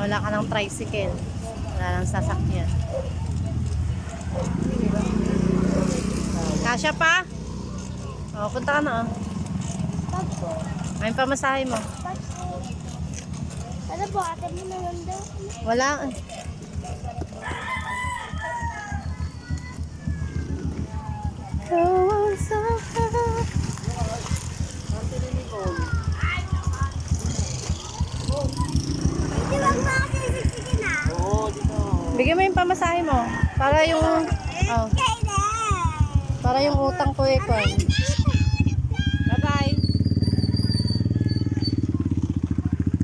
wala ka ng tricycle. Wala ng sasakyan. Kasya pa? O, punta ka na, o. Ayun pamasahe mo. Ano po, ate mo na nanda? Wala. Hindi, wag mo ako sisisigin na. Bigyan mo yung pamasahe mo. Para yung, oh, para yung utang ko eh, Kwan.